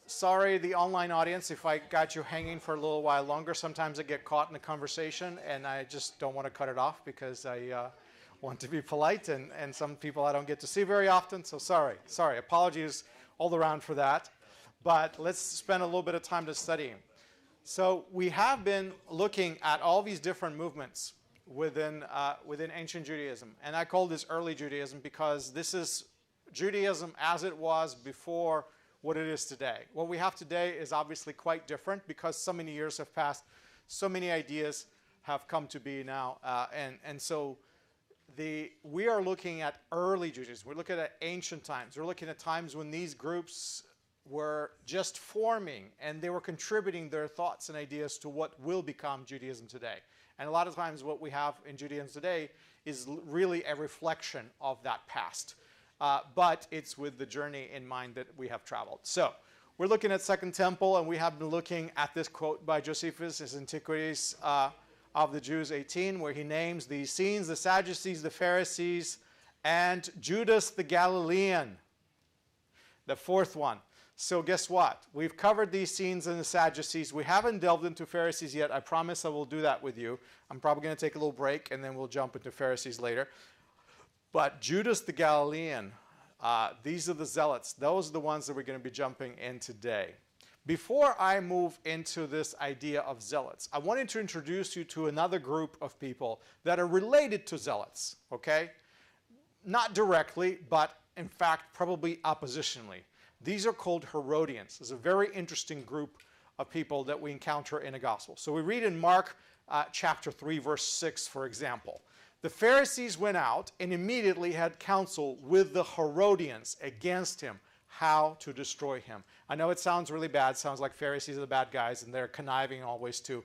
Sorry, the online audience, if I got you hanging for a little while longer. Sometimes I get caught in a conversation, and I just don't want to cut it off because I want to be polite, and some people I don't get to see very often, so sorry. Apologies all around for that. But let's spend a little bit of time to studying. So we have been looking at all these different movements within ancient Judaism. And I call this early Judaism because this is Judaism as it was before what it is today. What we have today is obviously quite different because so many years have passed, so many ideas have come to be now. And so we are looking at early Judaism. We're looking at ancient times. We're looking at times when these groups were just forming and they were contributing their thoughts and ideas to what will become Judaism today. And a lot of times what we have in Judaism today is really a reflection of that past. But it's with the journey in mind that we have traveled. So we're looking at Second Temple, and we have been looking at this quote by Josephus, his Antiquities of the Jews 18, where he names the Essenes, the Sadducees, the Pharisees, and Judas the Galilean, the fourth one. So guess what? We've covered the Essenes and the Sadducees. We haven't delved into Pharisees yet. I promise I will do that with you. I'm probably going to take a little break, and then we'll jump into Pharisees later. But Judas the Galilean, these are the Zealots. Those are the ones that we're going to be jumping in today. Before I move into this idea of Zealots, I wanted to introduce you to another group of people that are related to Zealots, okay? Not directly, but in fact, probably oppositionally. These are called Herodians. It's a very interesting group of people that we encounter in the gospel. So we read in Mark chapter 3, verse 6, for example. The Pharisees went out and immediately had counsel with the Herodians against him, how to destroy him. I know it sounds really bad. It sounds like Pharisees are the bad guys and they're conniving always to,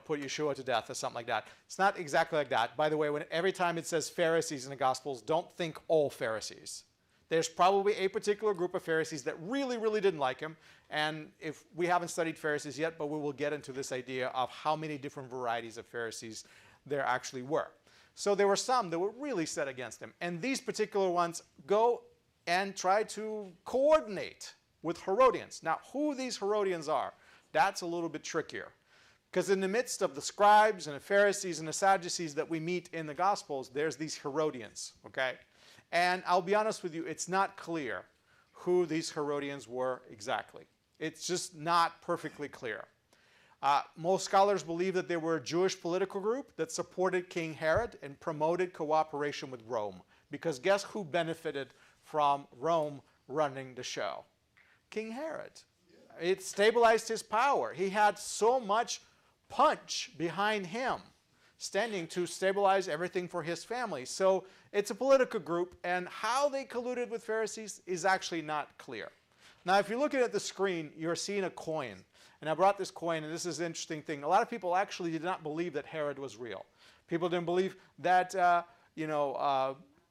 put Yeshua to death or something like that. It's not exactly like that. By the way, every time it says Pharisees in the Gospels, don't think all Pharisees. There's probably a particular group of Pharisees that really, really didn't like him. And if we haven't studied Pharisees yet, but we will get into this idea of how many different varieties of Pharisees there actually were. So there were some that were really set against him. And these particular ones go and try to coordinate with Herodians. Now, who these Herodians are, that's a little bit trickier. Because in the midst of the scribes and the Pharisees and the Sadducees that we meet in the Gospels, there's these Herodians, okay? And I'll be honest with you, it's not clear who these Herodians were exactly. It's just not perfectly clear. Most scholars believe that they were a Jewish political group that supported King Herod and promoted cooperation with Rome. Because guess who benefited from Rome running the show? King Herod. It stabilized his power. He had so much punch behind him, standing to stabilize everything for his family. So it's a political group, and how they colluded with Pharisees is actually not clear. Now, if you're looking at the screen, you're seeing a coin. And I brought this coin, and this is an interesting thing. A lot of people actually did not believe that Herod was real. People didn't believe that,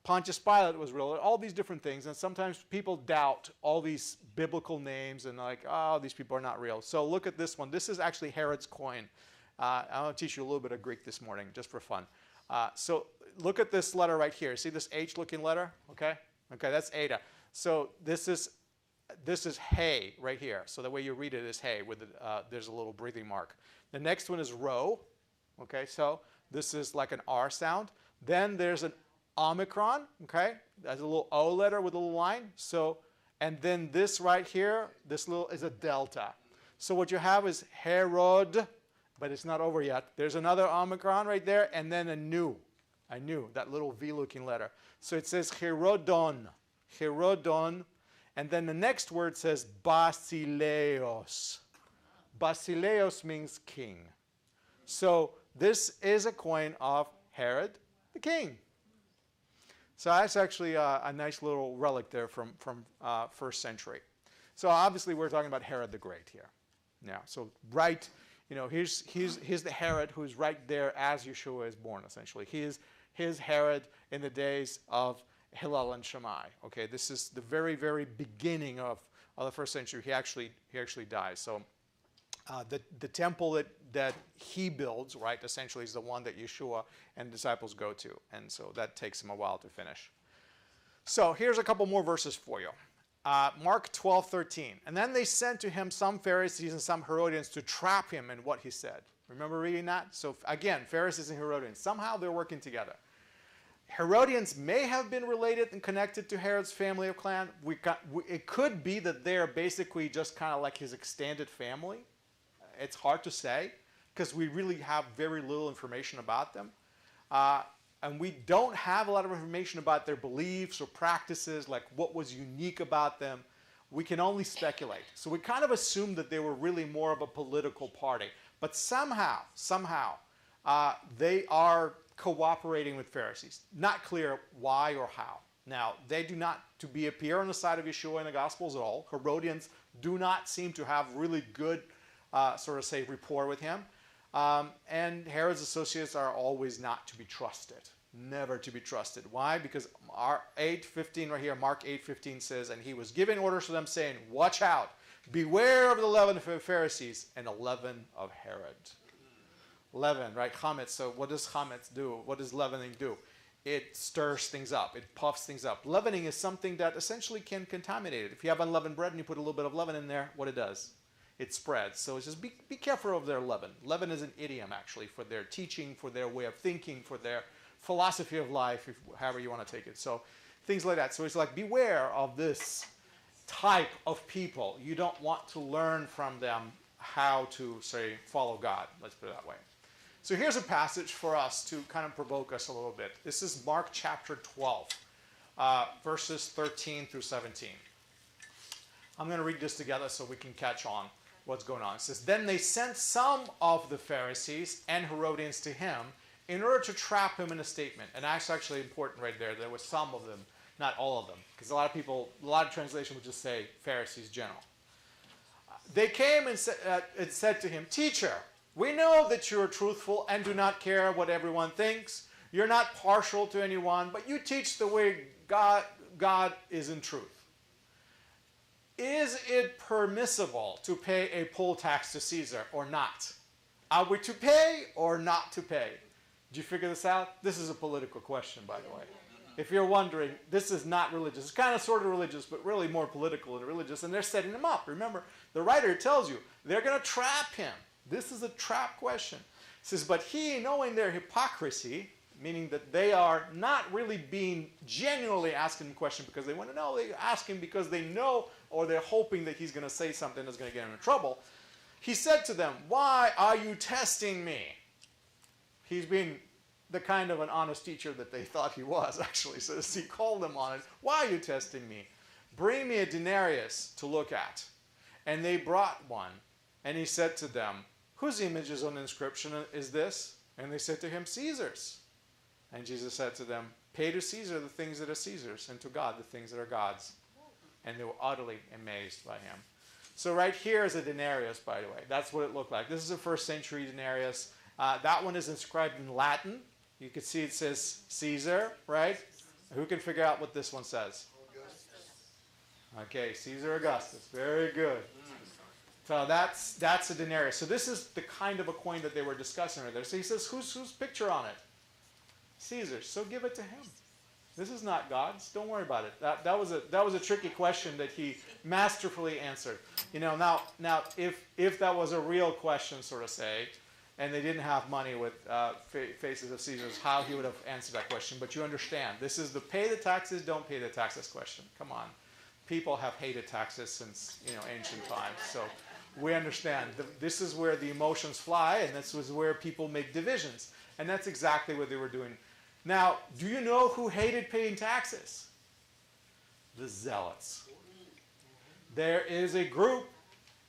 Pontius Pilate was real, all these different things. And sometimes people doubt all these biblical names and like, oh, these people are not real. So look at this one. This is actually Herod's coin. I want to teach you a little bit of Greek this morning, just for fun. So look at this letter right here. See this H-looking letter? Okay, that's Eta. So this is He right here. So the way you read it is He with there's a little breathing mark. The next one is Rho. Okay, so this is like an R sound. Then there's an Omicron. Okay, that's a little O letter with a little line. So, and then this right here, this little is a delta. So what you have is Herod, but it's not over yet. There's another Omicron right there, and then a nu, that little V-looking letter. So it says Herodon. And then the next word says Basileos. Basileos means king. So this is a coin of Herod the king. So that's actually a nice little relic there from first century. So obviously we're talking about Herod the Great here. Yeah. So right, here's the Herod who's right there as Yeshua is born. Essentially, he's Herod in the days of Hillel and Shammai. Okay, this is the very, very beginning of the first century. He actually dies. So the temple that he builds, right, essentially is the one that Yeshua and the disciples go to, and so that takes him a while to finish. So here's a couple more verses for you. Mark 12:13. And then they sent to him some Pharisees and some Herodians to trap him in what he said. Remember reading that? So again, Pharisees and Herodians. Somehow they're working together. Herodians may have been related and connected to Herod's family of clan. It could be that they're basically just kind of like his extended family. It's hard to say because we really have very little information about them. And we don't have a lot of information about their beliefs or practices, like what was unique about them. We can only speculate. So we kind of assume that they were really more of a political party. But somehow, they are cooperating with Pharisees. Not clear why or how. Now, they do not appear on the side of Yeshua in the Gospels at all. Herodians do not seem to have really good, rapport with him. And Herod's associates are always not to be trusted. Never to be trusted. Why? Because our 8:15 right here, Mark 8:15 says, and he was giving orders to them saying, watch out, beware of the leaven of the Pharisees and the leaven of Herod. Leaven, right? Chametz. So what does chametz do? What does leavening do? It stirs things up. It puffs things up. Leavening is something that essentially can contaminate it. If you have unleavened bread and you put a little bit of leaven in there, what it does? It spreads. So it's just be careful of their leaven. Leaven is an idiom, actually, for their teaching, for their way of thinking, for their philosophy of life, however you want to take it. So things like that. So it's like beware of this type of people. You don't want to learn from them how to, say, follow God. Let's put it that way. So here's a passage for us to kind of provoke us a little bit. This is Mark chapter 12, verses 13 through 17. I'm going to read this together so we can catch on what's going on. It says, then they sent some of the Pharisees and Herodians to him in order to trap him in a statement. And that's actually important right there. There were some of them, not all of them. Because a lot of translation would just say Pharisees general. They came and said to him, teacher, we know that you are truthful and do not care what everyone thinks. You're not partial to anyone, but you teach the way God is in truth. Is it permissible to pay a poll tax to Caesar or not? Are we to pay or not to pay? Did you figure this out? This is a political question, by the way. If you're wondering, this is not religious. It's kind of sort of religious, but really more political than religious. And they're setting him up. Remember, the writer tells you, they're going to trap him. This is a trap question. It says, but he, knowing their hypocrisy, meaning that they are not really being genuinely asking him a question because they want to know. They ask him because they know or they're hoping that he's going to say something that's going to get him in trouble. He said to them, why are you testing me? He's being the kind of an honest teacher that they thought he was, actually. So he called them honest. Why are you testing me? Bring me a denarius to look at. And they brought one. And he said to them, whose image is on the inscription is this? And they said to him, Caesar's. And Jesus said to them, pay to Caesar the things that are Caesar's, and to God the things that are God's. And they were utterly amazed by him. So right here is a denarius, by the way. That's what it looked like. This is a first century denarius. That one is inscribed in Latin. You can see it says Caesar, right? Who can figure out what this one says? Okay, Caesar Augustus. Very good. So that's a denarius. So this is the kind of a coin that they were discussing right there. So he says, whose picture on it? Caesar's. So give it to him. This is not God's. Don't worry about it. That was a tricky question that he masterfully answered. You know, now if that was a real question, sort of say, and they didn't have money with faces of Caesar's, how he would have answered that question. But you understand, this is the pay the taxes, don't pay the taxes question. Come on. People have hated taxes since, ancient times. So we understand. This is where the emotions fly, and this was where people make divisions. And that's exactly what they were doing. Now, do you know who hated paying taxes? The Zealots. There is a group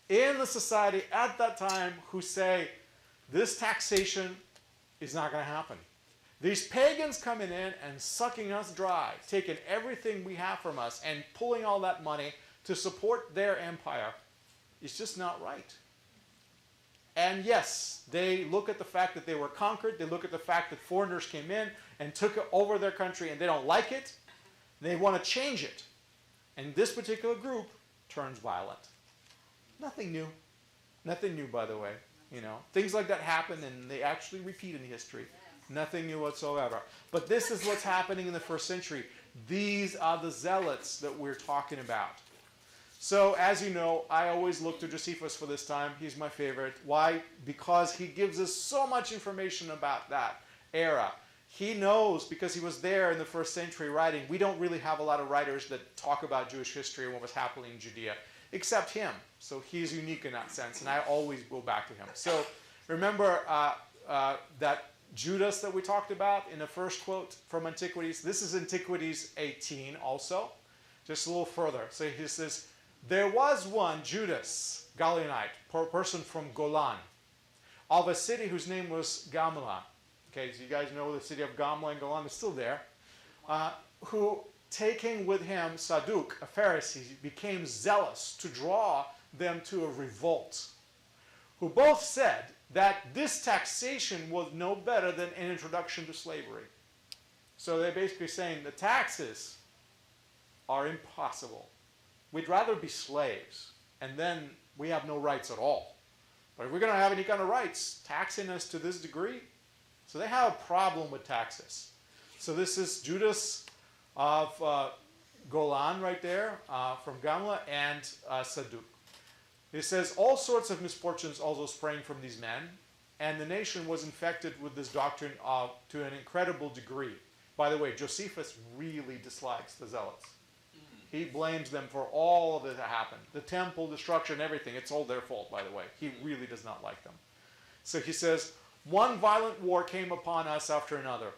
in the society at that time who say, this taxation is not going to happen. These pagans coming in and sucking us dry, taking everything we have from us and pulling all that money to support their empire, is just not right. And yes, they look at the fact that they were conquered. They look at the fact that foreigners came in and took over their country, and they don't like it. They want to change it. And this particular group turns violent. Nothing new. Nothing new, by the way. Things like that happen, and they actually repeat in history. Nothing new whatsoever. But this is what's happening in the first century. These are the Zealots that we're talking about. So, as you know, I always look to Josephus for this time. He's my favorite. Why? Because he gives us so much information about that era. He knows, because he was there in the first century writing. We don't really have a lot of writers that talk about Jewish history and what was happening in Judea, except him. So he's unique in that sense, and I always go back to him. So remember that Judas that we talked about in the first quote from Antiquities. This is Antiquities 18 also, just a little further. So he says, there was one, Judas, Galileanite, person from Golan, of a city whose name was Gamla. Okay, so you guys know the city of Gamla and Golan is still there. Who, taking with him Sadduq, a Pharisee, became zealous to draw them to a revolt. Who both said that this taxation was no better than an introduction to slavery. So they're basically saying the taxes are impossible. We'd rather be slaves, and then we have no rights at all. But if we're going to have any kind of rights, taxing us to this degree? So they have a problem with taxes. So this is Judas of Golan right there, from Gamla, and Sadduq. It says, all sorts of misfortunes also sprang from these men, and the nation was infected with this doctrine to an incredible degree. By the way, Josephus really dislikes the Zealots. He blames them for all of it that happened. The temple destruction, everything, it's all their fault, by the way. He really does not like them. So he says, one violent war came upon us after another,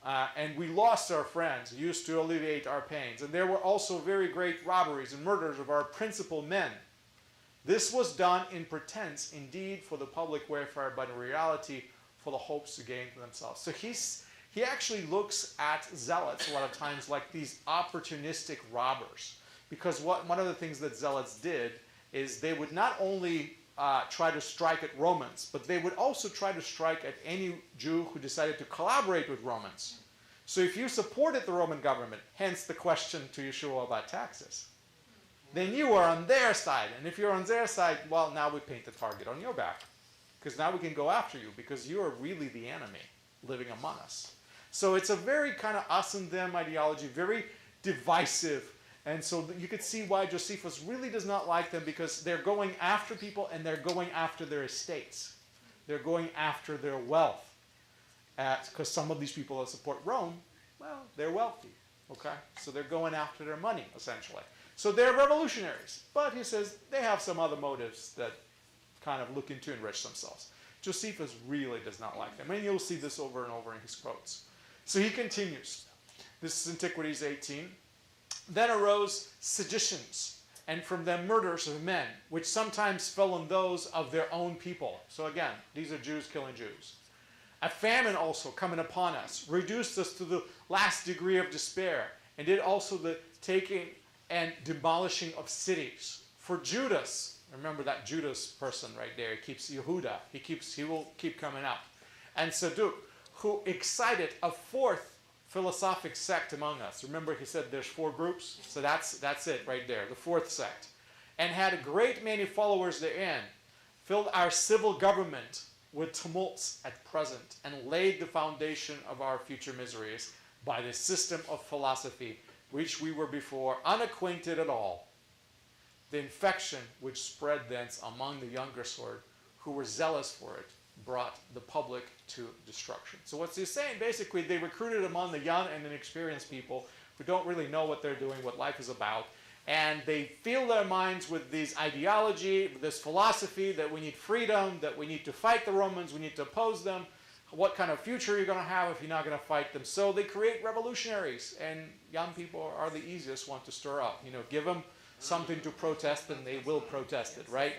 and we lost our friends, used to alleviate our pains. And there were also very great robberies and murders of our principal men. This was done in pretense, indeed, for the public welfare, but in reality, for the hopes to gain for themselves. So he actually looks at zealots a lot of times like these opportunistic robbers. Because one of the things that zealots did is they would not only try to strike at Romans, but they would also try to strike at any Jew who decided to collaborate with Romans. So if you supported the Roman government, hence the question to Yeshua about taxes, then you are on their side. And if you're on their side, well, now we paint the target on your back. Because now we can go after you, because you are really the enemy living among us. So it's a very kind of us and them ideology, very divisive. And so you could see why Josephus really does not like them, because they're going after people and they're going after their estates. They're going after their wealth. Because some of these people that support Rome, well, they're wealthy. Okay? So they're going after their money, essentially. So they're revolutionaries. But he says they have some other motives that kind of looking to enrich themselves. Josephus really does not like them. And you'll see this over and over in his quotes. So he continues. This is Antiquities 18. Then arose seditions, and from them murders of men, which sometimes fell on those of their own people. So again, these are Jews killing Jews. A famine also coming upon us, reduced us to the last degree of despair, and did also the taking and demolishing of cities. For Judas, remember that Judas person right there, he keeps Yehuda, he will keep coming up. And Sadduq, who excited a fourth philosophic sect among us. Remember he said there's 4 groups? So that's it right there, the 4th sect. And had a great many followers therein, filled our civil government with tumults at present, and laid the foundation of our future miseries by the system of philosophy, which we were before unacquainted at all. The infection which spread thence among the younger sort, who were zealous for it, brought the public to destruction. So what's he saying? Basically, they recruited among the young and inexperienced people who don't really know what they're doing, what life is about, and they fill their minds with this ideology, this philosophy that we need freedom, that we need to fight the Romans, we need to oppose them, what kind of future you're going to have if you're not going to fight them. So they create revolutionaries, and young people are the easiest one to stir up. You know, give them something to protest and they will protest it, right?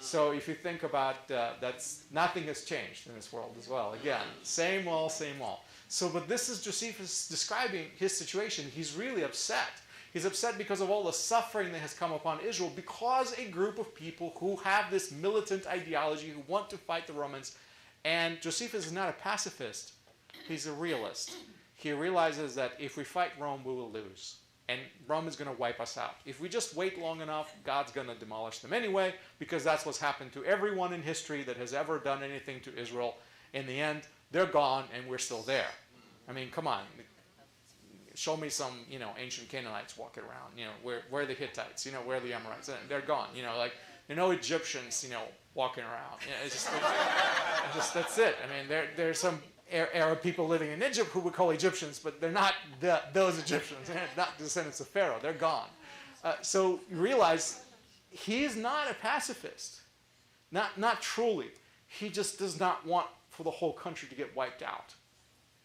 So if you think about that's nothing has changed in this world as well. Again, same old, same old. So, but this is Josephus describing his situation. He's really upset. He's upset because of all the suffering that has come upon Israel, because a group of people who have this militant ideology, who want to fight the Romans. And Josephus is not a pacifist. He's a realist. He realizes that if we fight Rome, we will lose. And Rome is going to wipe us out. If we just wait long enough, God's going to demolish them anyway, because that's what's happened to everyone in history that has ever done anything to Israel. In the end, they're gone and we're still there. I mean, come on. show me some, ancient Canaanites walking around. Where are the Hittites? Where are the Amorites? And they're gone. Like, no Egyptians, walking around. It's just that's it. I mean, there's some Arab people living in Egypt who we call Egyptians, but they're not those Egyptians. They're not descendants of Pharaoh. They're gone. So you realize he is not a pacifist. Not truly. He just does not want for the whole country to get wiped out.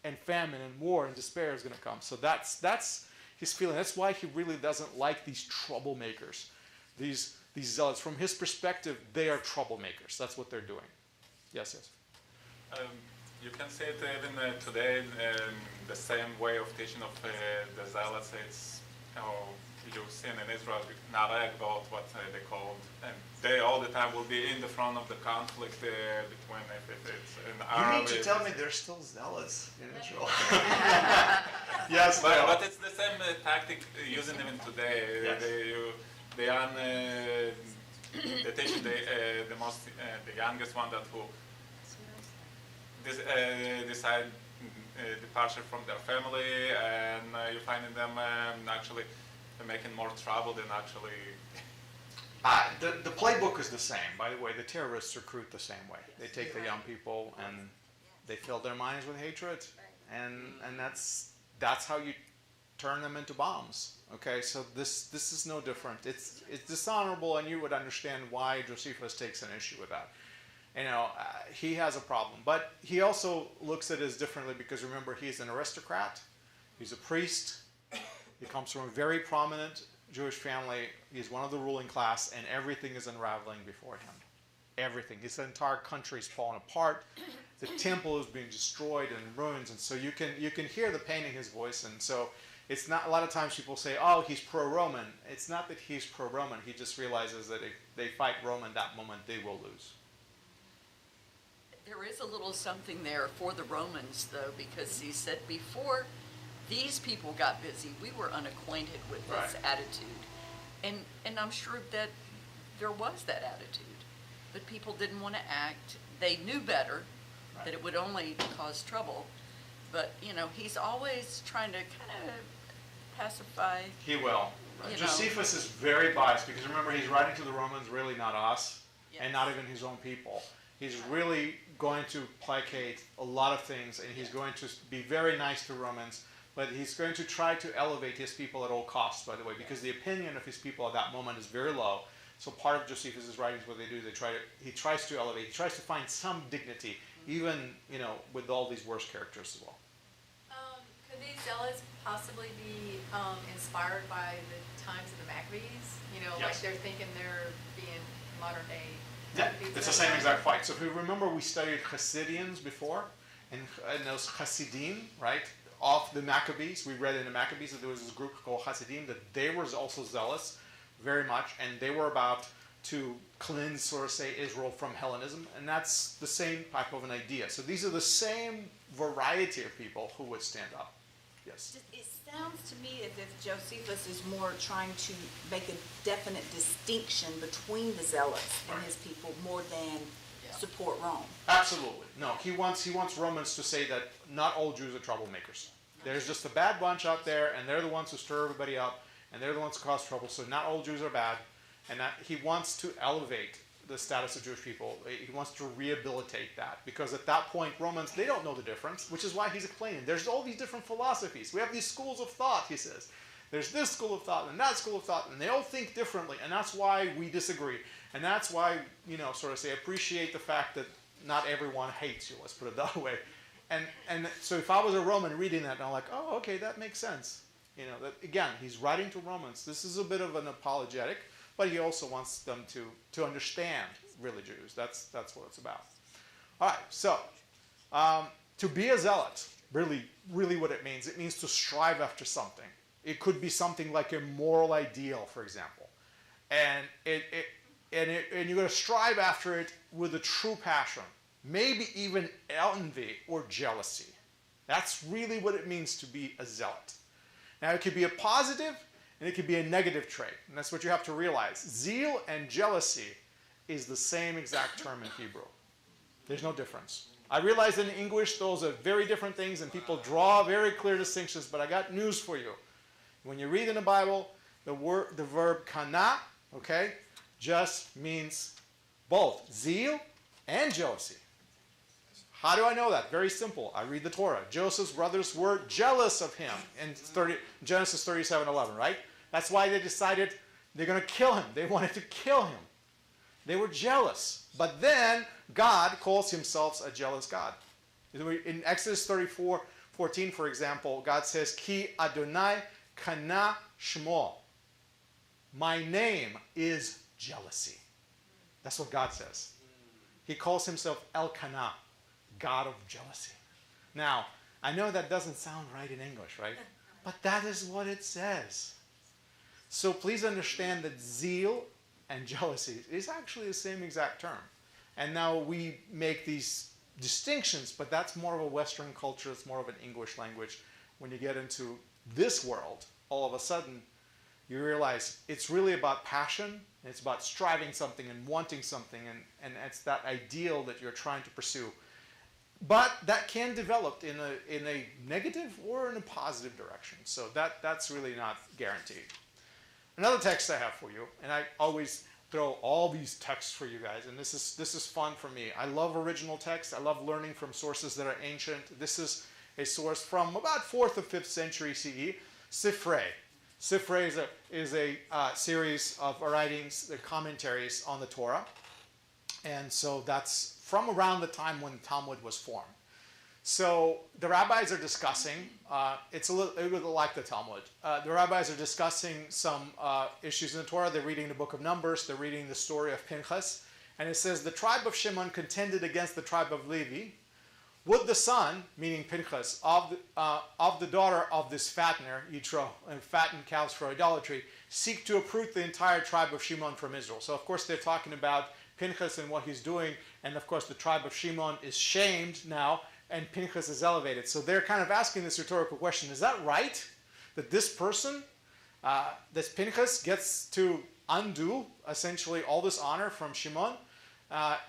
And famine and war and despair is going to come. So that's his feeling. That's why he really doesn't like these troublemakers, these zealots. From his perspective, they are troublemakers. That's what they're doing. Yes. You can see it even today, the same way of teaching of the zealots. It's you see in Israel, Nareg, what they called, and they all the time will be in the front of the conflict between if it's in Arab. You mean to tell me they're still zealous in Israel? Yes, but it's the same tactic using even today. Yes. They are they teach the youngest one that who decide departure from their family, and you find in them actually making more trouble than actually. The playbook is the same. By the way, the terrorists recruit the same way. They take the young people and they fill their minds with hatred, and that's how you turn them into bombs. Okay, so this is no different. It's dishonorable, and you would understand why Josephus takes an issue with that. He has a problem, but he also looks at it differently because remember, he's an aristocrat, he's a priest, he comes from a very prominent Jewish family, he's one of the ruling class, and everything is unraveling before him. Everything. His entire country is falling apart. The temple is being destroyed and in ruins, and so you can hear the pain in his voice, and so it's not, a lot of times people say, oh, he's pro-Roman. It's not that he's pro-Roman, he just realizes that if they fight Roman that moment, they will lose. There is a little something there for the Romans, though, because he said before these people got busy, we were unacquainted with this attitude. And I'm sure that there was that attitude, but people didn't want to act. They knew better, that it would only cause trouble. But, he's always trying to kind of pacify. He will. Josephus is very biased because remember, he's writing to the Romans, really not us, and not even his own people. He's really going to placate a lot of things, and he's going to be very nice to Romans, but he's going to try to elevate his people at all costs, by the way, because the opinion of his people at that moment is very low. So part of Josephus' writings, what they do, he tries to elevate, he tries to find some dignity, even, with all these worse characters as well. Could these zealots possibly be inspired by the times of the Maccabees? Like they're thinking they're being modern day. Yeah, it's the same exact fight. So if you remember, we studied Hasidians before, and those Hasidim, right, of the Maccabees. We read in the Maccabees that there was this group called Hasidim, that they were also zealous, very much, and they were about to cleanse, sort of say, Israel from Hellenism, and that's the same type of an idea. So these are the same variety of people who would stand up. Yes? It sounds to me as if Josephus is more trying to make a definite distinction between the zealots and his people more than support Rome. Absolutely. No, he wants Romans to say that not all Jews are troublemakers. There's just a bad bunch out there, and they're the ones who stir everybody up, and they're the ones who cause trouble, so not all Jews are bad. And that he wants to elevate the status of Jewish people. He wants to rehabilitate that, because at that point, Romans, they don't know the difference, which is why he's explaining. There's all these different philosophies. We have these schools of thought, he says. There's this school of thought and that school of thought, and they all think differently, and that's why we disagree. And that's why, sort of say, appreciate the fact that not everyone hates you, let's put it that way. And so if I was a Roman reading that, and I'm like, oh, okay, that makes sense. That again, he's writing to Romans. This is a bit of an apologetic, but he also wants them to understand really Jews. That's what it's about. All right, so to be a zealot, really what it means to strive after something. It could be something like a moral ideal, for example. And you're going to strive after it with a true passion, maybe even envy or jealousy. That's really what it means to be a zealot. Now, it could be a positive and it could be a negative trait. And that's what you have to realize. Zeal and jealousy is the same exact term in Hebrew. There's no difference. I realize in English those are very different things and people draw very clear distinctions, but I got news for you. When you read in the Bible, the verb kana, okay, just means both zeal and jealousy. How do I know that? Very simple. I read the Torah. Joseph's brothers were jealous of him in Genesis 37:11, right? That's why they decided they're going to kill him. They wanted to kill him. They were jealous. But then God calls himself a jealous God. In Exodus 34:14, for example, God says, Ki Adonai kana shmo. My name is jealousy. That's what God says. He calls himself Elkanah, God of jealousy. Now, I know that doesn't sound right in English, right? But that is what it says. So please understand that zeal and jealousy is actually the same exact term. And now we make these distinctions, but that's more of a Western culture. It's more of an English language. When you get into this world, all of a sudden, you realize it's really about passion. It's about striving something and wanting something, and it's that ideal that you're trying to pursue. But that can develop in a negative or in a positive direction. So that's really not guaranteed. Another text I have for you, and I always throw all these texts for you guys, and this is fun for me. I love original text. I love learning from sources that are ancient. This is a source from about 4th or 5th century CE, Sifrei. Sifrei is a series of writings, the commentaries on the Torah. And so that's from around the time when the Talmud was formed. So the rabbis are discussing, it's a little like the Talmud. The rabbis are discussing some issues in the Torah. They're reading the book of Numbers. They're reading the story of Pinchas. And it says, the tribe of Shimon contended against the tribe of Levi. Would the son, meaning Pinchas, of the daughter of this fattener, Yitro, and fattened cows for idolatry, seek to uproot the entire tribe of Shimon from Israel? So of course they're talking about Pinchas and what he's doing, and of course the tribe of Shimon is shamed now, and Pinchas is elevated. So they're kind of asking this rhetorical question, is that right? That this person, this Pinchas, gets to undo essentially all this honor from Shimon?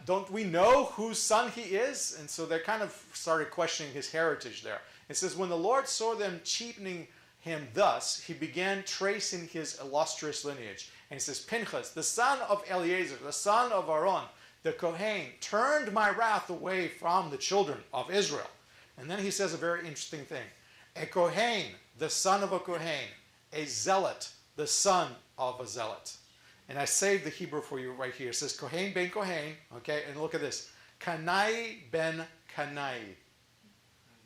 Don't we know whose son he is? And so they kind of started questioning his heritage there. It says, when the Lord saw them cheapening him thus, he began tracing his illustrious lineage. And he says, Pinchas, the son of Eleazar, the son of Aaron, the Kohen, turned my wrath away from the children of Israel. And then he says a very interesting thing. A Kohen, the son of a Kohen, a zealot, the son of a zealot. And I saved the Hebrew for you right here. It says Kohen ben Kohen, okay, and look at this. Kanai ben Kanai.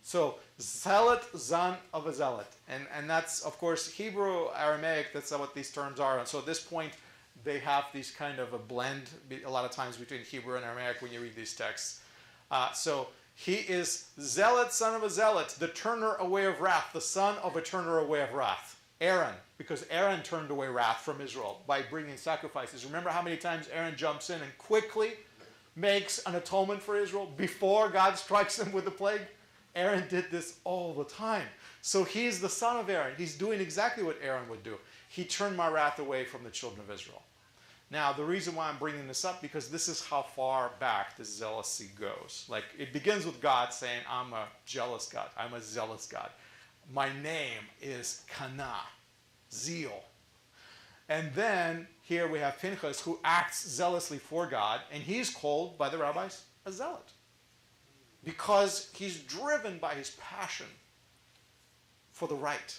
So, zealot, son of a zealot. And that's, of course, Hebrew, Aramaic, that's what these terms are. And so at this point, they have these kind of a blend, a lot of times, between Hebrew and Aramaic when you read these texts. So, he is zealot, son of a zealot, the turner away of wrath, the son of a turner away of wrath. Aaron, because Aaron turned away wrath from Israel by bringing sacrifices. Remember how many times Aaron jumps in and quickly makes an atonement for Israel before God strikes them with the plague? Aaron did this all the time. So he's the son of Aaron. He's doing exactly what Aaron would do. He turned my wrath away from the children of Israel. Now, the reason why I'm bringing this up, because this is how far back this zealousy goes. Like, it begins with God saying, I'm a jealous God. I'm a zealous God. My name is Kana, zeal. And then here we have Pinchas, who acts zealously for God, and he's called by the rabbis a zealot, because he's driven by his passion for the right.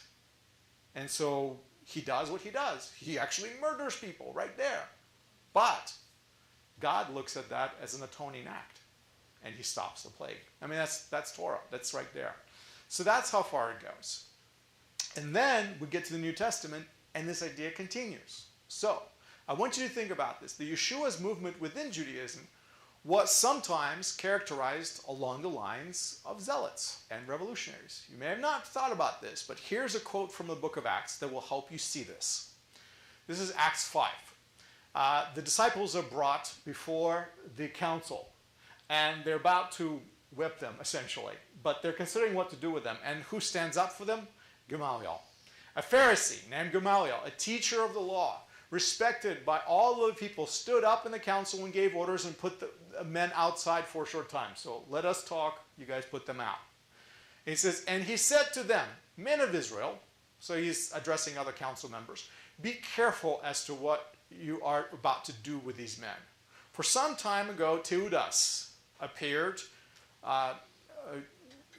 And so he does what he does. He actually murders people right there. But God looks at that as an atoning act, and he stops the plague. I mean, that's Torah. That's right there. So that's how far it goes. And then we get to the New Testament, and this idea continues. So I want you to think about this. The Yeshua's movement within Judaism was sometimes characterized along the lines of zealots and revolutionaries. You may have not thought about this, but here's a quote from the book of Acts that will help you see this. This is Acts 5. The disciples are brought before the council, and they're about to whip them, essentially. But they're considering what to do with them. And who stands up for them? Gamaliel. A Pharisee named Gamaliel, a teacher of the law, respected by all of the people, stood up in the council and gave orders and put the men outside for a short time. So let us talk, you guys put them out. He says, and he said to them, men of Israel, so he's addressing other council members, be careful as to what you are about to do with these men. For some time ago, Teudas appeared,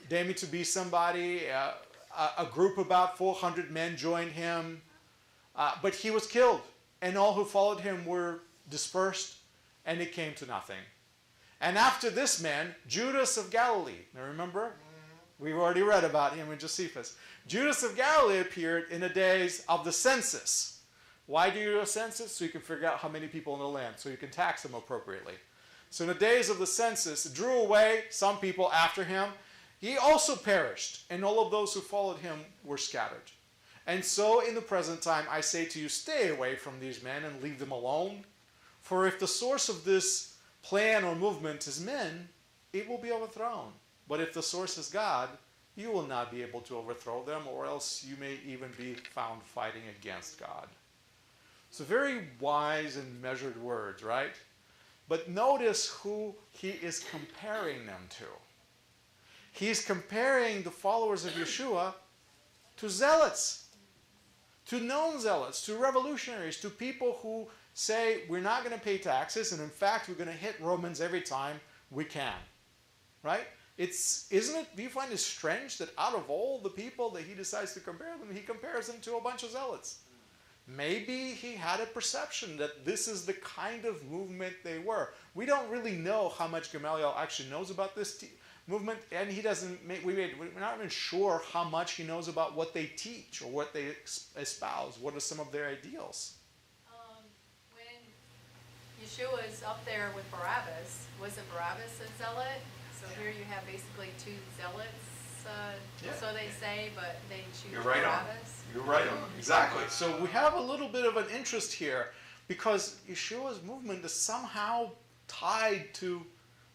deeming to be somebody, a group about 400 men joined him, but he was killed, and all who followed him were dispersed, and it came to nothing. And after this man, Judas of Galilee, now remember, we've already read about him in Josephus. Judas of Galilee appeared in the days of the census. Why do you do a census? So you can figure out how many people in the land, so you can tax them appropriately. So in the days of the census, drew away some people after him. He also perished, and all of those who followed him were scattered. And so in the present time, I say to you, stay away from these men and leave them alone. For if the source of this plan or movement is men, it will be overthrown. But if the source is God, you will not be able to overthrow them, or else you may even be found fighting against God. So very wise and measured words, right? But notice who he is comparing them to. He's comparing the followers of Yeshua to zealots, to known zealots, to revolutionaries, to people who say, we're not going to pay taxes, and in fact, we're going to hit Romans every time we can. Right? Isn't it, do you find it strange that out of all the people that he decides to compare them, he compares them to a bunch of zealots? Maybe he had a perception that this is the kind of movement they were. We don't really know how much Gamaliel actually knows about this movement, and he doesn't. We're not even sure how much he knows about what they teach or what they espouse. What are some of their ideals? When Yeshua is up there with Barabbas, wasn't Barabbas a zealot? So here you have basically two zealots, so they say, but they choose You're right Barabbas. on. You're right on. Exactly. So we have a little bit of an interest here because Yeshua's movement is somehow tied to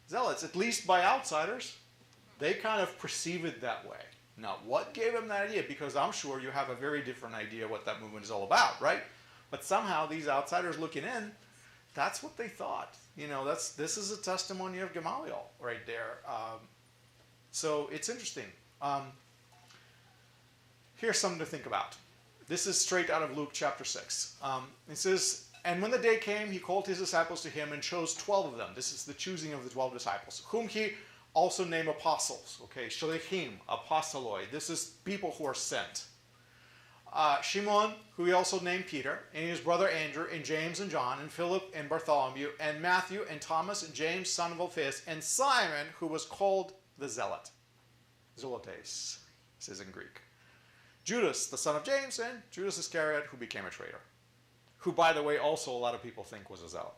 zealots, at least by outsiders. They kind of perceive it that way. Now, what gave them that idea? Because I'm sure you have a very different idea what that movement is all about, right? But somehow these outsiders looking in, that's what they thought. You know, this is a testimony of Gamaliel right there. So it's interesting. Here's something to think about. This is straight out of Luke chapter 6. It says, and when the day came, he called his disciples to him and chose 12 of them. This is the choosing of the 12 disciples, whom he also named apostles. Okay, shalichim, apostoloi. This is people who are sent. Shimon, who he also named Peter, and his brother Andrew, and James and John, and Philip and Bartholomew, and Matthew and Thomas, and James, son of Alphaeus, and Simon, who was called the Zealot. Zolotes, says in Greek. Judas, the son of James, and Judas Iscariot, who became a traitor. Who, by the way, also a lot of people think was a zealot.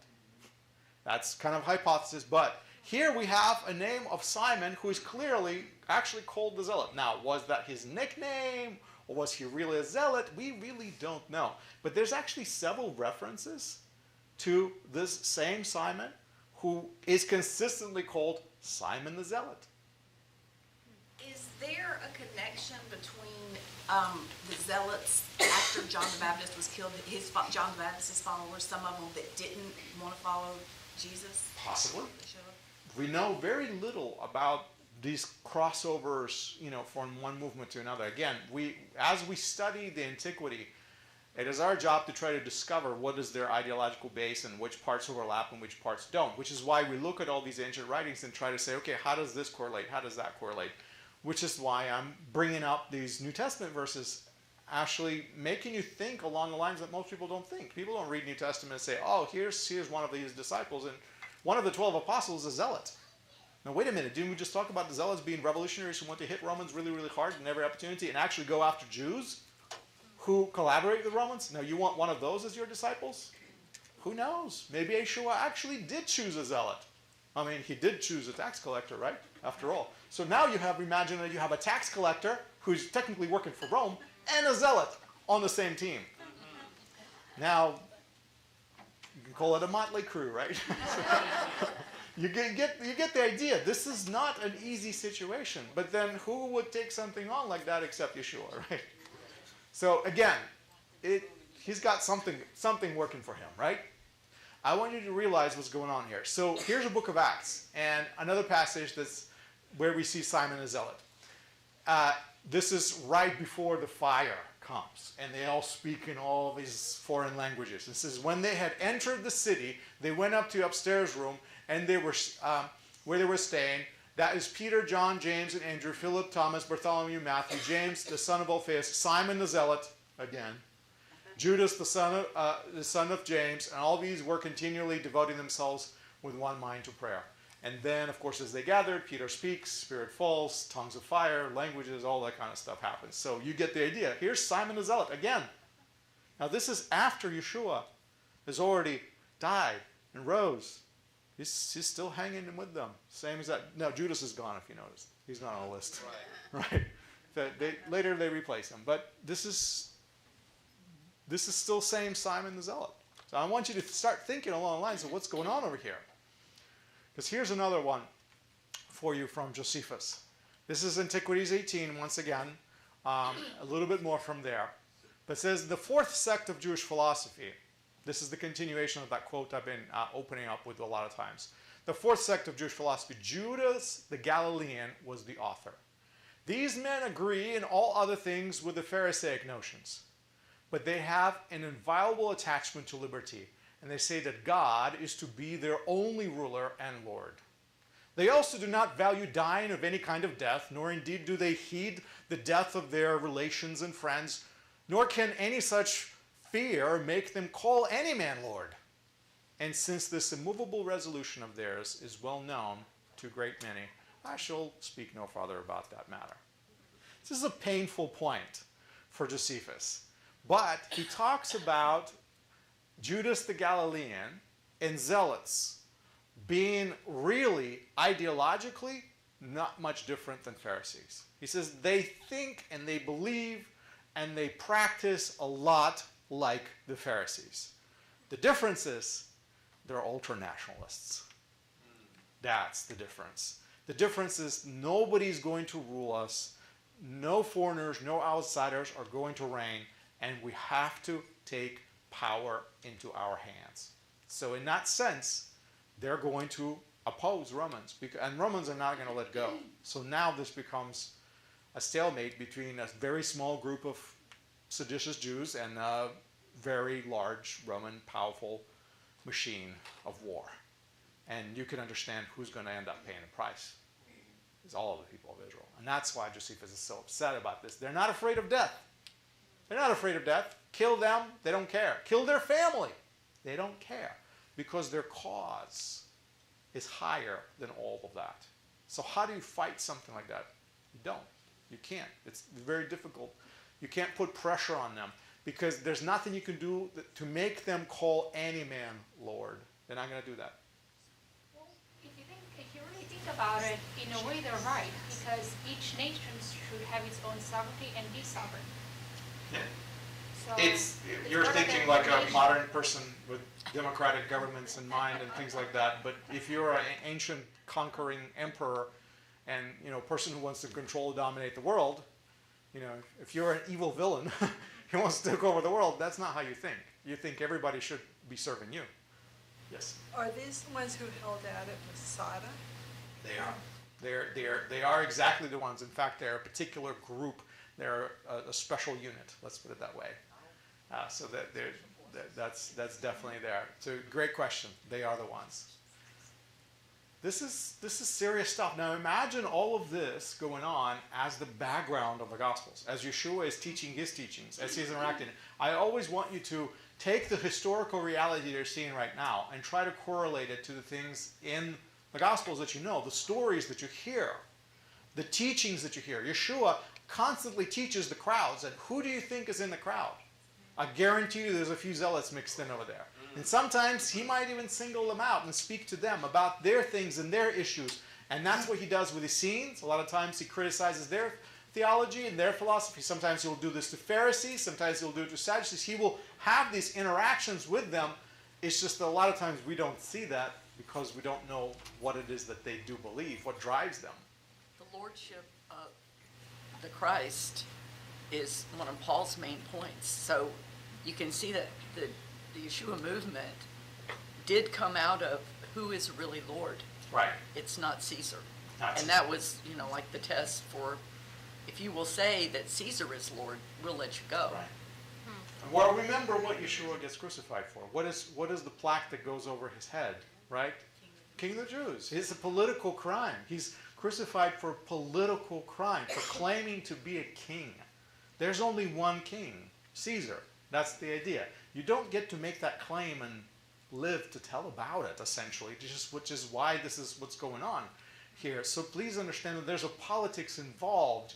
That's kind of hypothesis, but here we have a name of Simon, who is clearly actually called the Zealot. Now, was that his nickname? Or was he really a zealot? We really don't know. But there's actually several references to this same Simon who is consistently called Simon the Zealot. Is there a connection between the zealots after John the Baptist was killed, John the Baptist's followers, some of them that didn't want to follow Jesus? Possibly. We know very little about these crossovers, you know, from one movement to another. Again, as we study the antiquity, it is our job to try to discover what is their ideological base and which parts overlap and which parts don't, which is why we look at all these ancient writings and try to say, okay, how does this correlate? How does that correlate? Which is why I'm bringing up these New Testament verses, actually making you think along the lines that most people don't think. People don't read New Testament and say, oh, here's one of these disciples, and one of the 12 apostles is a zealot. Now, wait a minute. Didn't we just talk about the zealots being revolutionaries who want to hit Romans really, really hard in every opportunity and actually go after Jews who collaborate with the Romans? Now, you want one of those as your disciples? Who knows? Maybe Yeshua actually did choose a zealot. I mean, he did choose a tax collector, right? After all. So now imagine that you have a tax collector who's technically working for Rome and a zealot on the same team. Now, you can call it a motley crew, right? You get the idea. This is not an easy situation. But then who would take something on like that except Yeshua, right? So again, he's got something working for him, right? I want you to realize what's going on here. So here's a book of Acts, and another passage that's where we see Simon the Zealot. This is right before the fire comes, and they all speak in all these foreign languages. It says, when they had entered the city, they went up to the upstairs room, and they were where they were staying. That is Peter, John, James, and Andrew, Philip, Thomas, Bartholomew, Matthew, James, the son of Alphaeus, Simon the Zealot, again, Judas, the son of James, and all these were continually devoting themselves with one mind to prayer. And then, of course, as they gathered, Peter speaks, Spirit falls, tongues of fire, languages, all that kind of stuff happens. So you get the idea. Here's Simon the Zealot again. Now this is after Yeshua has already died and rose. He's still hanging with them. Same as that. No, Judas is gone, if you notice. He's not on the list. Right. Later they replace him. But this is still same Simon the Zealot. So I want you to start thinking along the lines of what's going on over here. Because here's another one for you from Josephus. This is Antiquities 18, once again. A little bit more from there. But it says, the fourth sect of Jewish philosophy. This is the continuation of that quote I've been opening up with a lot of times. The fourth sect of Jewish philosophy. Judas the Galilean was the author. These men agree in all other things with the Pharisaic notions. But they have an inviolable attachment to liberty, and they say that God is to be their only ruler and Lord. They also do not value dying of any kind of death, nor indeed do they heed the death of their relations and friends, nor can any such fear make them call any man Lord. And since this immovable resolution of theirs is well known to a great many, I shall speak no farther about that matter. This is a painful point for Josephus. But he talks about Judas the Galilean and Zealots being really ideologically not much different than Pharisees. He says they think and they believe and they practice a lot like the Pharisees. The difference is they're ultra-nationalists. That's the difference. The difference is nobody's going to rule us. No foreigners, no outsiders are going to reign, and we have to take power into our hands. So in that sense, they're going to oppose Romans, and Romans are not going to let go. So now this becomes a stalemate between a very small group of seditious Jews and a very large Roman powerful machine of war. And you can understand who's going to end up paying the price. It's all of the people of Israel. And that's why Josephus is so upset about this. They're not afraid of death. They're not afraid of death. Kill them, they don't care. Kill their family, they don't care. Because their cause is higher than all of that. So how do you fight something like that? You don't. You can't. It's very difficult. You can't put pressure on them because there's nothing you can do to make them call any man Lord. They're not going to do that. Well, if you really think about it, in a way they're right, because each nation should have its own sovereignty and be sovereign. Yeah. So You're thinking like a modern person with democratic governments in mind and things like that. But if you're an ancient conquering emperor and a person who wants to control, dominate the world, if you're an evil villain who wants to take over the world, that's not how you think. You think everybody should be serving you. Yes. Are these the ones who held out at Masada? They are. They are exactly the ones. In fact, they're a particular group. They're a special unit. Let's put it that way. So that's definitely there. It's a great question. They are the ones. This is serious stuff. Now imagine all of this going on as the background of the Gospels, as Yeshua is teaching his teachings, as he's interacting. I always want you to take the historical reality you're seeing right now and try to correlate it to the things in the Gospels that you know, the stories that you hear, the teachings that you hear. Yeshua constantly teaches the crowds, and who do you think is in the crowd? I guarantee you there's a few zealots mixed in over there. And sometimes he might even single them out and speak to them about their things and their issues. And that's what he does with his scenes. A lot of times he criticizes their theology and their philosophy. Sometimes he'll do this to Pharisees. Sometimes he'll do it to Sadducees. He will have these interactions with them. It's just that a lot of times we don't see that because we don't know what it is that they do believe, what drives them. The lordship of the Christ is one of Paul's main points. So you can see that the Yeshua movement did come out of who is really Lord. Right. It's not Caesar. Not And Caesar. that was, like the test for, if you will say that Caesar is Lord, we'll let you go. Right. Well, remember what Yeshua gets crucified for. What is the plaque that goes over his head, right? King of the Jews. It's a political crime. He's crucified for political crime, for claiming to be a king. There's only one king, Caesar. That's the idea. You don't get to make that claim and live to tell about it, essentially, which is why this is what's going on here. So please understand that there's a politics involved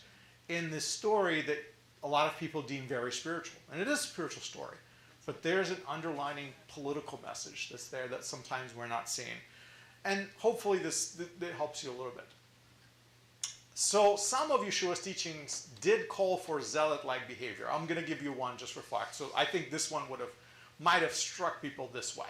in this story that a lot of people deem very spiritual. And it is a spiritual story. But there's an underlining political message that's there that sometimes we're not seeing. And hopefully this helps you a little bit. So some of Yeshua's teachings did call for zealot-like behavior. I'm going to give you one just for flex. So I think this one might have struck people this way.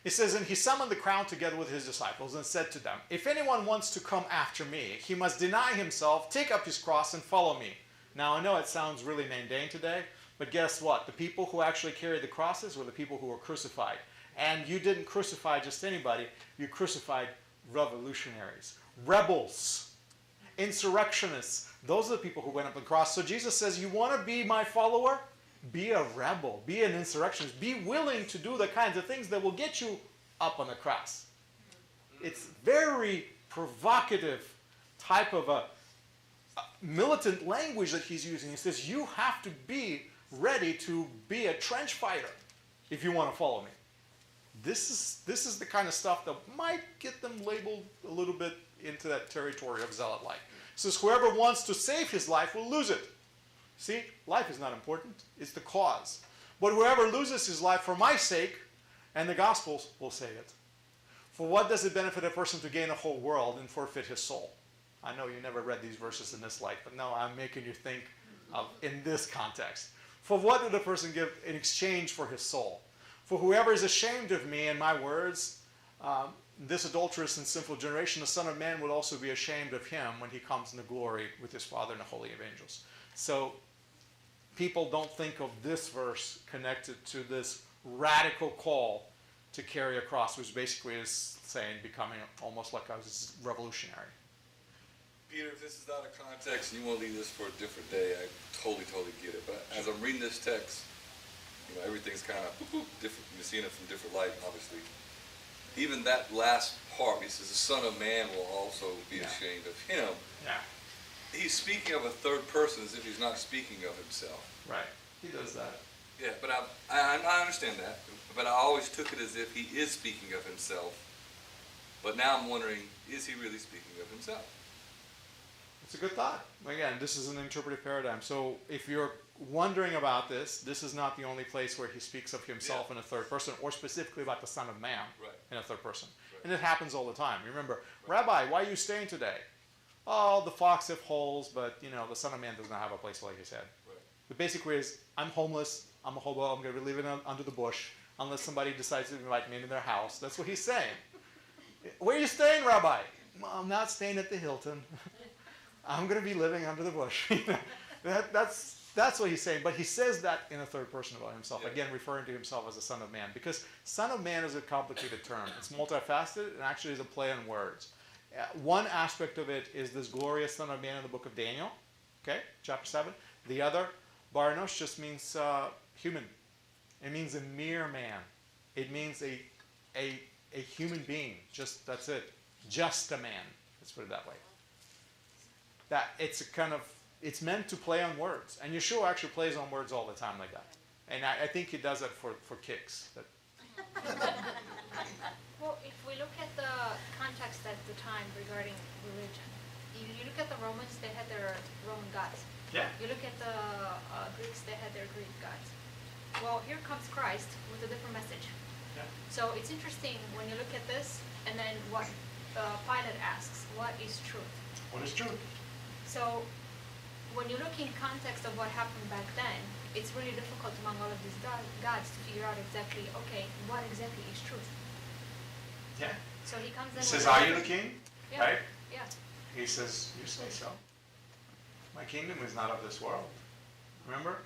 It says, and he summoned the crowd together with his disciples and said to them, if anyone wants to come after me, he must deny himself, take up his cross, and follow me. Now, I know it sounds really mundane today, but guess what? The people who actually carried the crosses were the people who were crucified. And you didn't crucify just anybody. You crucified revolutionaries, rebels, insurrectionists. Those are the people who went up the cross. So Jesus says, you want to be my follower? Be a rebel. Be an insurrectionist. Be willing to do the kinds of things that will get you up on the cross. It's very provocative type of a militant language that he's using. He says, you have to be ready to be a trench fighter if you want to follow me. This is the kind of stuff that might get them labeled a little bit into that territory of zealot-like. It says, whoever wants to save his life will lose it. See, life is not important. It's the cause. But whoever loses his life for my sake and the gospel's will save it. For what does it benefit a person to gain the whole world and forfeit his soul? I know you never read these verses in this light, but no, I'm making you think of in this context. For what did a person give in exchange for his soul? For whoever is ashamed of me and my words, this adulterous and sinful generation, the Son of Man will also be ashamed of him when he comes in the glory with his Father and the holy angels. So people don't think of this verse connected to this radical call to carry a cross, which basically is saying becoming almost like a revolutionary. Peter, if this is out of context and you want to leave this for a different day, I totally get it. But as I'm reading this text, everything's kind of different. You're seeing it from different light, obviously. Even that last part, he says, the Son of Man will also be ashamed of him. Yeah. He's speaking of a third person as if he's not speaking of himself. Right. He does that. Yeah, but I understand that. But I always took it as if he is speaking of himself. But now I'm wondering, is he really speaking of himself? It's a good thought. Again, this is an interpretive paradigm. So if you're wondering about this is not the only place where he speaks of himself in a third person, or specifically about the Son of Man in a third person. Right. And it happens all the time. Remember, Rabbi, why are you staying today? Oh, the flocks have holes, but the Son of Man does not have a place to lay his head. Right. The basic way is, I'm homeless, I'm a hobo, I'm going to be living under the bush, unless somebody decides to invite me into their house. That's what he's saying. Where are you staying, Rabbi? Well, I'm not staying at the Hilton. I'm going to be living under the bush. That's what he's saying. But he says that in a third person about himself, again referring to himself as the Son of Man. Because Son of Man is a complicated term. It's multifaceted and actually is a play on words. One aspect of it is this glorious Son of Man in the book of Daniel, chapter 7. The other, Barnos, just means human. It means a mere man. It means a human being. That's it. Just a man. Let's put it that way. That it's meant to play on words. And Yeshua actually plays on words all the time like that. And I think he does that for kicks. Well, if we look at the context at the time regarding religion, you look at the Romans, they had their Roman gods. Yeah. You look at the Greeks, they had their Greek gods. Well, here comes Christ with a different message. Yeah. So it's interesting when you look at this, and then what Pilate asks, what is truth? What is truth? So when you look in context of what happened back then, it's really difficult among all of these gods to figure out exactly, what exactly is truth? Yeah. So he comes in. He says, are you the king? Yeah. Right? Yeah. He says, you say so. My kingdom is not of this world. Remember?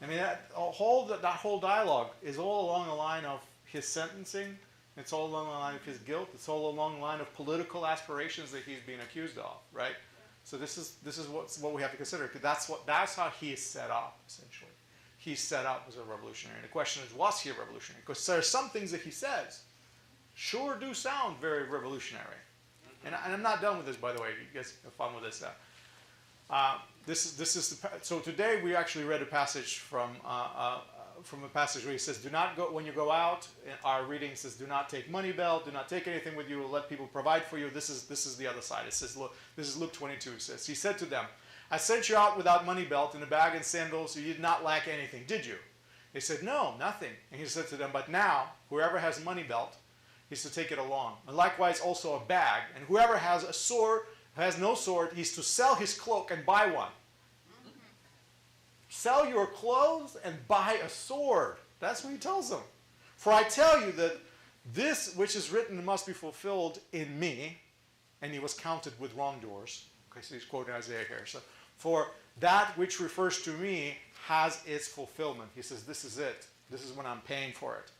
I mean, that whole dialogue is all along the line of his sentencing. It's all along the line of his guilt. It's all along the line of political aspirations that he's being accused of, right? So this is what we have to consider. That's how he is set up, essentially. He's set up as a revolutionary. And the question is, was he a revolutionary? Because there are some things that he says sure do sound very revolutionary. And I'm not done with this, by the way. You guys have fun with this. So today we actually read a passage from a passage where he says, "Do not go when you go out." Our reading says, "Do not take money belt. Do not take anything with you. Let people provide for you." This is the other side. It says, "Look, this is Luke 22." It says, "He said to them, I sent you out without money belt, in a bag and sandals. So you did not lack anything, did you?" They said, "No, nothing." And he said to them, "But now, whoever has a money belt, he's to take it along, and likewise also a bag. And whoever has a sword, has no sword, he's to sell his cloak and buy one." Sell your clothes and buy a sword. That's what he tells them. "For I tell you that this which is written must be fulfilled in me." And he was counted with wrongdoers. Okay, so he's quoting Isaiah here. So, "For that which refers to me has its fulfillment." He says, this is it. This is when I'm paying for it.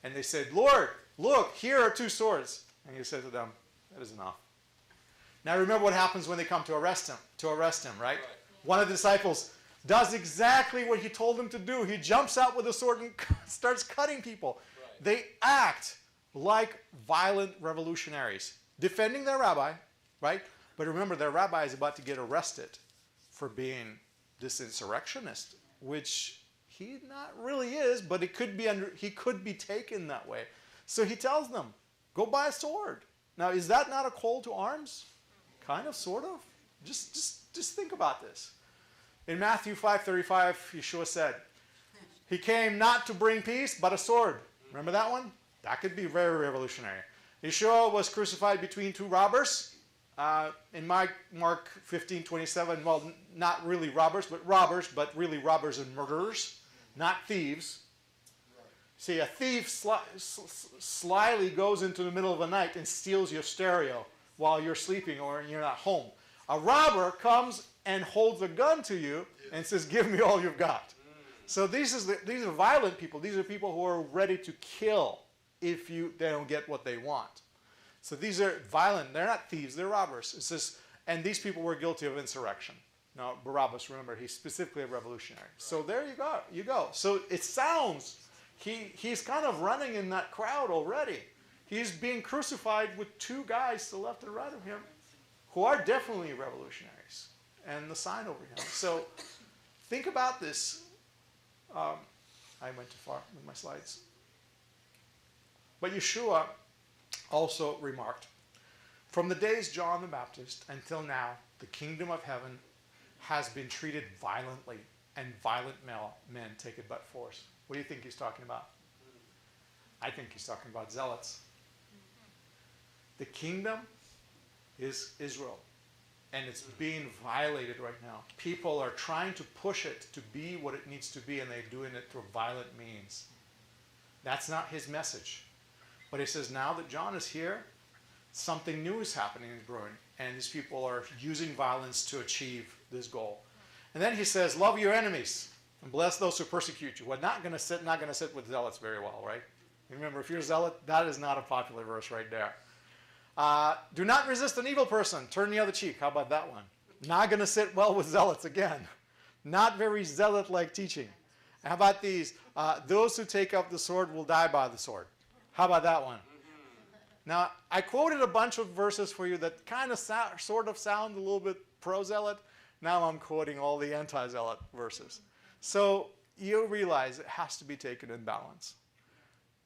And they said, "Lord, look, here are 2 swords." And he said to them, "That is enough." Now remember what happens when they come to arrest him, right? One of the disciples does exactly what he told them to do. He jumps out with a sword and starts cutting people. Right. They act like violent revolutionaries, defending their rabbi, right? But remember, their rabbi is about to get arrested for being this insurrectionist, which he not really is, but he could be taken that way. So he tells them, "Go buy a sword." Now, is that not a call to arms? Kind of, sort of. Just think about this. In Matthew 5:35, Yeshua said, he came not to bring peace, but a sword. Remember that one? That could be very revolutionary. Yeshua was crucified between 2 robbers. In Mark 15:27, well, not really robbers, but really robbers and murderers, not thieves. See, a thief slyly goes into the middle of the night and steals your stereo while you're sleeping or you're not home. A robber comes and holds a gun to you and says, "Give me all you've got." So these are violent people. These are people who are ready to kill if they don't get what they want. So these are violent. They're not thieves. They're robbers. It says, and these people were guilty of insurrection. Now, Barabbas, remember, he's specifically a revolutionary. So there you go. So it sounds, he's kind of running in that crowd already. He's being crucified with 2 guys to the left and right of him who are definitely revolutionaries. And the sign over him. So think about this. I went too far with my slides. But Yeshua also remarked, "From the days John the Baptist until now, the kingdom of heaven has been treated violently, and violent men take it by force." What do you think he's talking about? I think he's talking about zealots. The kingdom is Israel. And it's being violated right now. People are trying to push it to be what it needs to be, and they're doing it through violent means. That's not his message. But he says, now that John is here, something new is happening and growing. And these people are using violence to achieve this goal. And then he says, "Love your enemies and bless those who persecute you." Well, not going to sit with zealots very well, right? Remember, if you're a zealot, that is not a popular verse right there. "Do not resist an evil person. Turn the other cheek." How about that one? Not going to sit well with zealots again. Not very zealot-like teaching. How about these? "Those who take up the sword will die by the sword." How about that one? Now, I quoted a bunch of verses for you that kind of sort of sound a little bit pro-zealot. Now I'm quoting all the anti-zealot verses. So you realize it has to be taken in balance.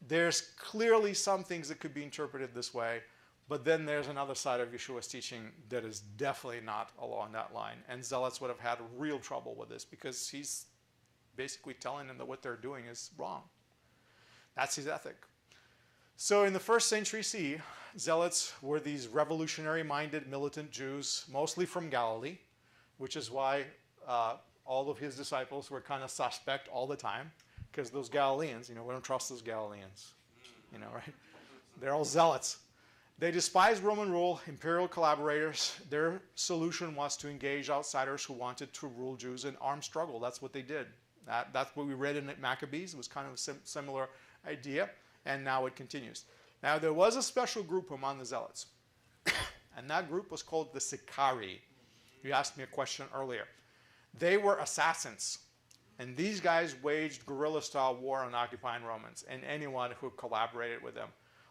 There's clearly some things that could be interpreted this way, but then there's another side of Yeshua's teaching that is definitely not along that line. And zealots would have had real trouble with this because he's basically telling them that what they're doing is wrong. That's his ethic. So in the 1st century CE, zealots were these revolutionary-minded militant Jews, mostly from Galilee, which is why all of his disciples were kind of suspect all the time, because those Galileans, we don't trust those Galileans, right? They're all zealots. They despised Roman rule, imperial collaborators. Their solution was to engage outsiders who wanted to rule Jews in armed struggle. That's what they did. That's what we read in Maccabees. It was kind of a similar idea, and now it continues. Now, there was a special group among the Zealots, and that group was called the Sicarii. You asked me a question earlier. They were assassins, and these guys waged guerrilla-style war on occupying Romans and anyone who collaborated with them,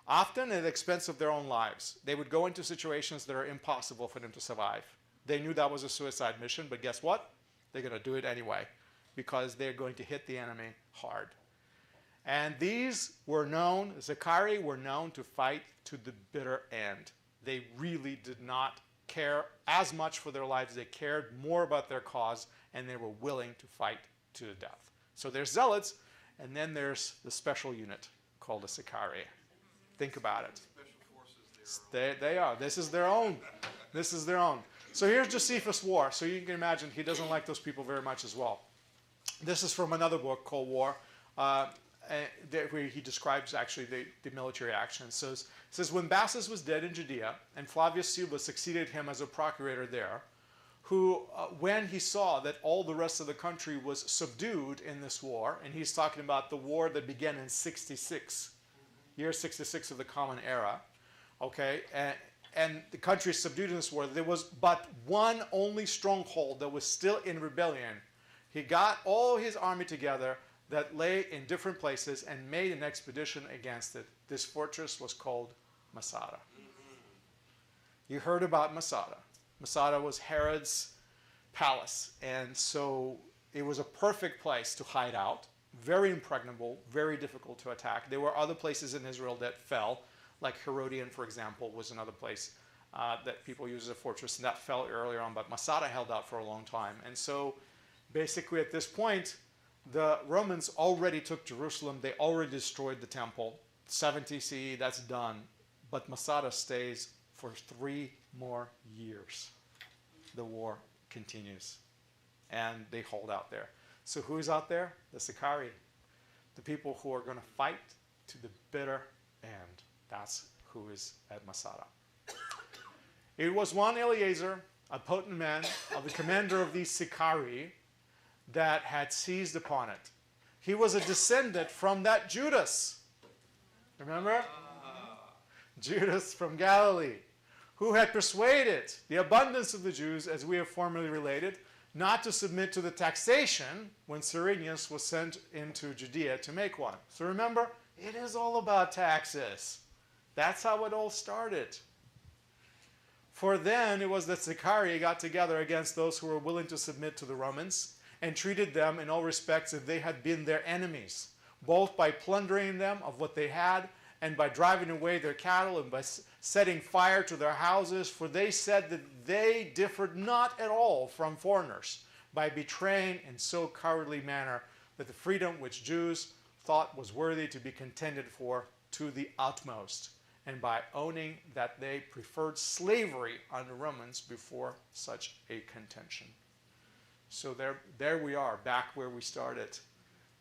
often at the expense of their own lives. They would go into situations that are impossible for them to survive. They knew that was a suicide mission, but guess what? They're going to do it anyway because they're going to hit the enemy hard. And these were known, the Sicarii were known to fight to the bitter end. They really did not care as much for their lives. They cared more about their cause, and they were willing to fight to the death. So there's Zealots, and then there's the special unit called the Sicarii. Think about it. They are. This is their own. This is their own. So here's Josephus' War. So you can imagine he doesn't like those people very much as well. This is from another book called War, where he describes actually the military action. It says, when Bassus was dead in Judea, and Flavius Cuba succeeded him as a procurator there, who, when he saw that all the rest of the country was subdued in this war, and he's talking about the war that began in 66, year 66 of the Common Era, okay, and the country is subdued in this war, there was but one only stronghold that was still in rebellion. He got all his army together that lay in different places and made an expedition against it. This fortress was called Masada. You heard about Masada. Masada was Herod's palace, and so it was a perfect place to hide out. Very impregnable, very difficult to attack. There were other places in Israel that fell, like Herodian, for example, was another place that people used as a fortress, and that fell earlier on, but Masada held out for a long time. And so basically at this point, the Romans already took Jerusalem. They already destroyed the temple. 70 CE, that's done. But Masada stays for 3 more years. The war continues, and they hold out there. So who's out there? The Sicarii, the people who are going to fight to the bitter end. That's who is at Masada. It was one Eleazar, a potent man, of the commander of these Sicarii, that had seized upon it. He was a descendant from that Judas. Remember? Judas from Galilee, who had persuaded the abundance of the Jews, as we have formerly related, not to submit to the taxation when Cyrenius was sent into Judea to make one. So remember, it is all about taxes. That's how it all started. For then it was that Sicarii got together against those who were willing to submit to the Romans, and treated them in all respects as they had been their enemies, both by plundering them of what they had, and by driving away their cattle, and by setting fire to their houses. For they said that they differed not at all from foreigners, by betraying in so cowardly manner that the freedom which Jews thought was worthy to be contended for to the utmost, and by owning that they preferred slavery on the Romans before such a contention. So there we are, back where we started.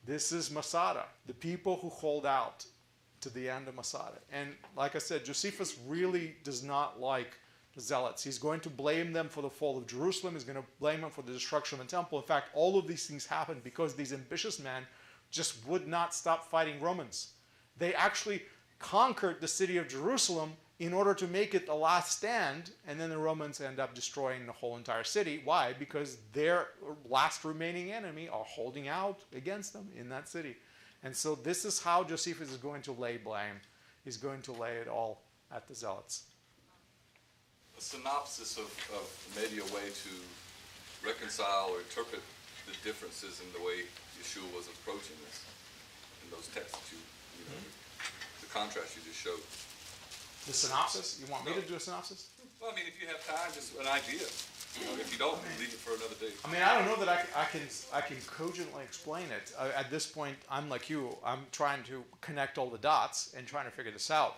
This is Masada, the people who hold out to the end of Masada. And like I said, Josephus really does not like the Zealots. He's going to blame them for the fall of Jerusalem. He's going to blame them for the destruction of the temple. In fact, all of these things happened because these ambitious men just would not stop fighting Romans. They actually conquered the city of Jerusalem in order to make it the last stand, and then the Romans end up destroying the whole entire city. Why? Because their last remaining enemy are holding out against them in that city. And so this is how Josephus is going to lay blame. He's going to lay it all at the Zealots. A synopsis of maybe a way to reconcile or interpret the differences in the way Yeshua was approaching this in those texts that you know, the contrast you just showed. The synopsis? You want me to do a synopsis? Well, I mean, if you have time, just an idea. You know, if you don't, leave it for another day. I mean, I don't know that I can cogently explain it. At this point, I'm like you. I'm trying to connect all the dots and trying to figure this out.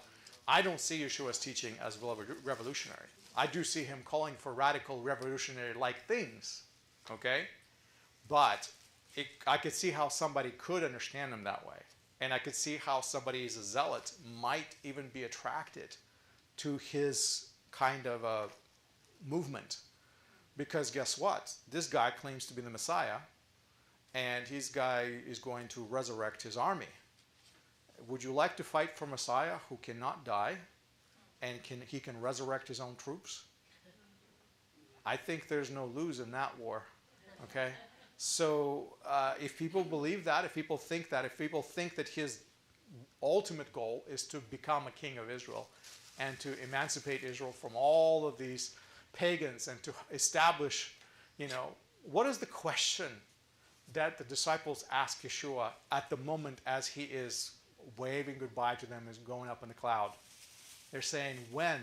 I don't see Yeshua's teaching as revolutionary. I do see him calling for radical, revolutionary-like things, okay? But I could see how somebody could understand him that way. And I could see how somebody who's a zealot might even be attracted to his kind of a movement. Because guess what? This guy claims to be the Messiah, and his guy is going to resurrect his army. Would you like to fight for Messiah who cannot die and he can resurrect his own troops? I think there's no lose in that war. Okay? So if people believe that, if people think that his ultimate goal is to become a king of Israel and to emancipate Israel from all of these pagans and to establish, what is the question that the disciples ask Yeshua at the moment as he is waving goodbye to them, is going up in the cloud? They're saying, when?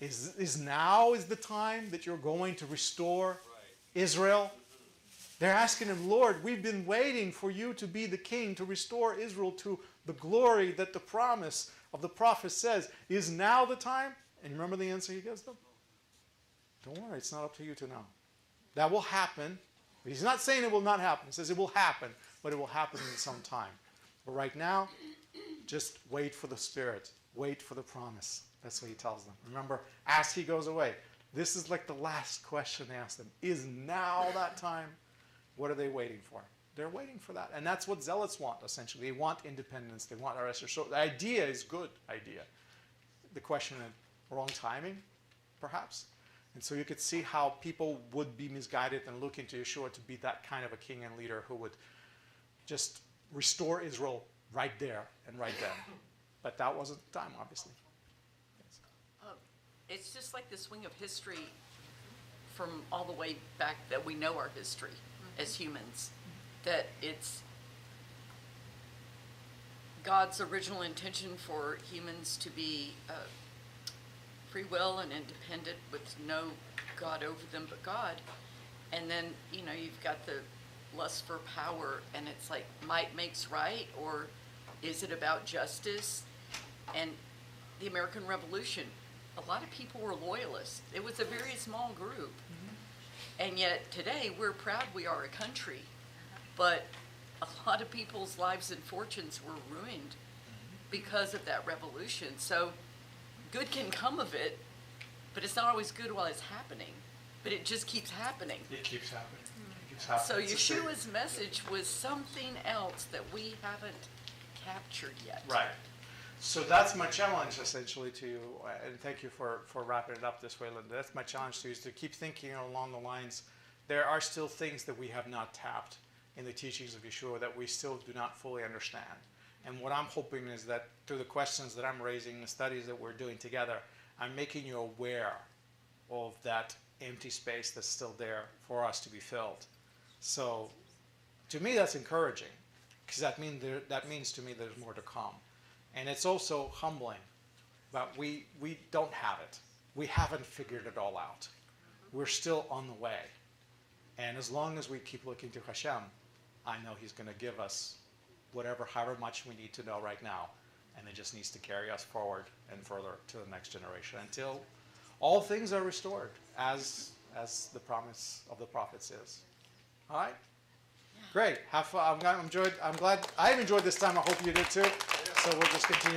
Is now is the time that you're going to restore Israel? They're asking him, Lord, we've been waiting for you to be the king, to restore Israel to the glory that the promise of the prophet says. Is now the time? And you remember the answer he gives them? Don't worry, it's not up to you to know. That will happen. He's not saying it will not happen. He says it will happen, but it will happen in some time. But right now, just wait for the Spirit. Wait for the promise. That's what he tells them. Remember, as he goes away, this is like the last question they ask them. Is now that time? What are they waiting for? They're waiting for that. And that's what Zealots want, essentially. They want independence. They want arrest. So the idea is good idea. The question of wrong timing, perhaps. And so you could see how people would be misguided and look into Yeshua to be that kind of a king and leader who would just restore Israel right there and right then. But that wasn't the time, obviously. It's just like the swing of history from all the way back that we know our history as humans, that it's God's original intention for humans to be free will and independent with no God over them but God. And then, you've got the lust for power, and it's like might makes right, or is it about justice? And the American Revolution, a lot of people were loyalists. It was a very small group. And yet today we're proud we are a country, but a lot of people's lives and fortunes were ruined because of that revolution. So good can come of it, but it's not always good while it's happening. But it just keeps happening. It keeps happening. It keeps happening. So Yeshua's message was something else that we haven't captured yet. Right. So that's my challenge, essentially, to you, and thank you for wrapping it up this way, Linda. That's my challenge to you, is to keep thinking along the lines, there are still things that we have not tapped in the teachings of Yeshua that we still do not fully understand. And what I'm hoping is that through the questions that I'm raising, the studies that we're doing together, I'm making you aware of that empty space that's still there for us to be filled. So to me, that's encouraging, because that means to me there's more to come. And it's also humbling, but we don't have it. We haven't figured it all out. We're still on the way. And as long as we keep looking to Hashem, I know He's going to give us however much we need to know right now. And it just needs to carry us forward and further to the next generation until all things are restored as the promise of the prophets is. All right? Great. Have fun. I'm glad I've enjoyed this time. I hope you did too. So we'll just continue.